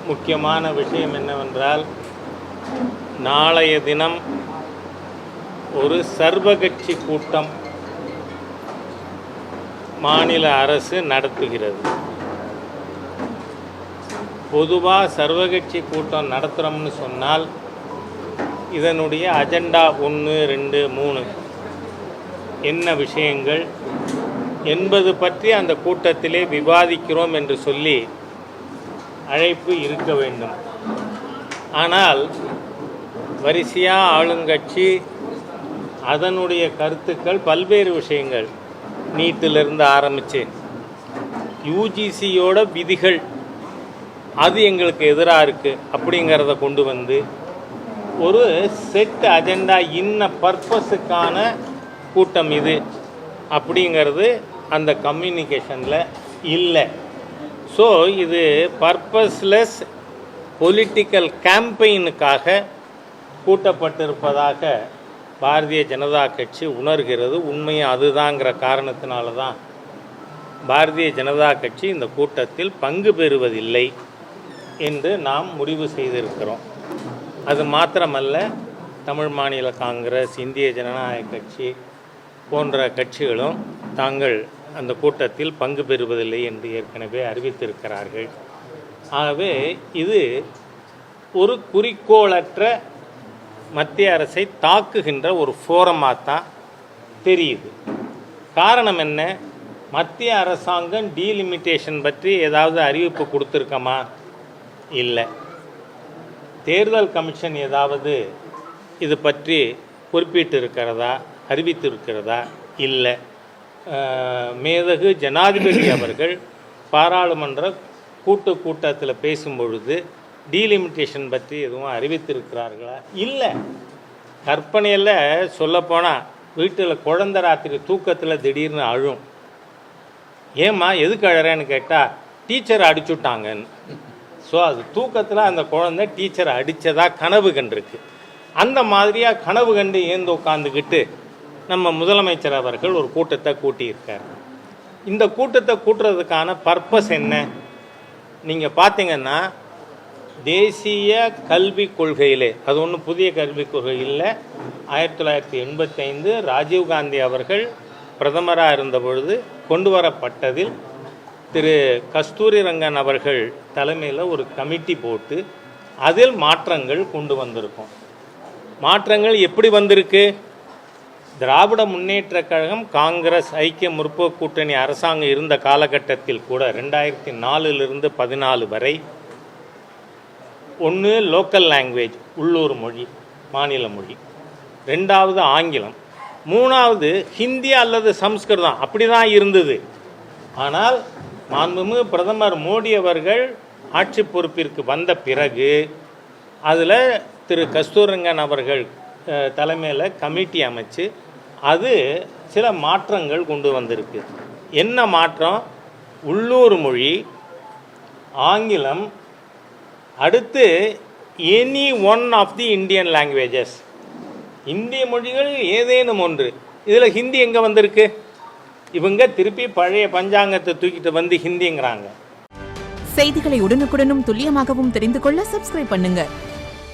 முக்கியமான விஷயம் என்னவென்றால், நாளைய தினம் ஒரு சர்வகட்சி கூட்டம் மாநில அரசு நடத்துகிறது. பொதுவாக சர்வகட்சி கூட்டம் நடத்துகிறோம்னு சொன்னால் இதனுடைய அஜெண்டா 1, 2, 3 என்ன விஷயங்கள் என்பது பற்றி அந்த கூட்டத்திலே விவாதிக்கிறோம் என்று சொல்லி அழைப்பு இருக்க வேண்டும். ஆனால் வரிசையாக ஆளுங்கட்சி அதனுடைய கருத்துக்கள் பல்வேறு விஷயங்கள், நீட்டிலிருந்து ஆரம்பித்து யூஜிசியோட விதிகள் அது எங்களுக்கு எதிராக இருக்குது அப்படிங்கிறத கொண்டு வந்து ஒரு செட் அஜெண்டா, இன்ன பர்பஸுக்கான கூட்டம் இது அப்படிங்கிறது அந்த கம்யூனிகேஷனில் இல்லை. ஸோ இது பர்பஸ்லெஸ் பொலிட்டிக்கல் கேம்பெயினுக்காக கூட்டப்பட்டிருப்பதாக பாரதிய ஜனதா கட்சி உணர்கிறது. உண்மையும் அதுதாங்கிற காரணத்தினால தான் பாரதிய ஜனதா கட்சி இந்த கூட்டத்தில் பங்கு பெறுவதில்லை என்று நாம் முடிவு செய்திருக்கிறோம். அது மாத்திரமல்ல, தமிழ் மாநில காங்கிரஸ், இந்திய ஜனநாயக கட்சி போன்ற கட்சிகளும் தாங்கள் அந்த கூட்டத்தில் பங்கு பெறுவதில்லை என்று ஏற்கனவே அறிவித்திருக்கிறார்கள். ஆகவே இது ஒரு குறிக்கோளற்ற மத்திய அரசை தாக்குகின்ற ஒரு ஃபோரமாக தான் தெரியுது. காரணம் என்ன? மத்திய அரசாங்கம் டீலிமிட்டேஷன் பற்றி ஏதாவது அறிவிப்பு கொடுத்துருக்கமா? இல்லை. தேர்தல் கமிஷன் ஏதாவது இது பற்றி குறிப்பிட்டு இருக்கிறதா, அறிவித்திருக்கிறதா? இல்லை. மேதகு ஜனாதிபதி அவர்கள் பாராளுமன்ற கூட்டத்தில் பேசும்பொழுது டீலிமிட்டேஷன் பற்றி எதுவும் அறிவித்திருக்கிறார்களா? இல்லை. கற்பனையில் சொல்லப்போனால் வீட்டில் குழந்தை ராத்திரி தூக்கத்தில் திடீர்னு அழும். ஏம்மா எதுக்கு அழறேன்னு கேட்டால் டீச்சரை அடிச்சுட்டாங்கன்னு. ஸோ அது தூக்கத்தில் அந்த குழந்தை டீச்சரை அடித்ததா கனவு கண்டிருக்கு. அந்த மாதிரியாக கனவு கண்டு ஏந்து உட்காந்துக்கிட்டு நம்ம முதலமைச்சர் அவர்கள் ஒரு கூட்டத்தை கூட்டியிருக்கார். இந்த கூட்டத்தை கூட்டுறதுக்கான பர்பஸ் என்ன? நீங்கள் பார்த்தீங்கன்னா, தேசிய கல்விக் கொள்கையிலே, அது ஒன்றும் புதிய கல்விக் கொள்கை இல்லை, 1985 ராஜீவ்காந்தி அவர்கள் பிரதமராக இருந்த பொழுது கொண்டு வரப்பட்டதில் திரு கஸ்தூரி ரங்கன் அவர்கள் தலைமையில் ஒரு கமிட்டி போட்டு அதில் மாற்றங்கள் கொண்டு வந்திருக்கோம். மாற்றங்கள் எப்படி வந்திருக்கு? திராவிட முன்னேற்ற கழகம், காங்கிரஸ், ஐக்கிய முற்போக்கு கூட்டணி அரசாங்கம் இருந்த காலகட்டத்தில் கூட 2004 14 வரை ஒன்று லோக்கல் லாங்குவேஜ், உள்ளூர் மொழி, மாநில மொழி, 2வது ஆங்கிலம், 3வது ஹிந்தி அல்லது சம்ஸ்கிருதம், அப்படி தான் இருந்தது. ஆனால் மாண்புமிகு பிரதமர் மோடி அவர்கள் ஆட்சி பொறுப்பிற்கு வந்த பிறகு அதில் திரு கஸ்தூரங்கன் அவர்கள் தலைமையில் கமிட்டி அமைச்சு அது சில மாற்றங்கள் கொண்டு வந்திருக்கு. என்ன மாற்றம்? உள்ளூர் மொழி, ஆங்கிலம், அடுத்து any one of the Indian languages, இந்திய மொழிகள் ஏதேனும் ஒன்று. இதில் ஹிந்தி எங்கே வந்திருக்கு? இவங்க திருப்பி பழைய பஞ்சாங்கத்தை தூக்கிட்டு வந்து ஹிந்திங்கிறாங்க. செய்திகளை உடனுக்குடனும் துல்லியமாகவும் தெரிந்து கொள்ள சப்ஸ்கிரைப் பண்ணுங்க.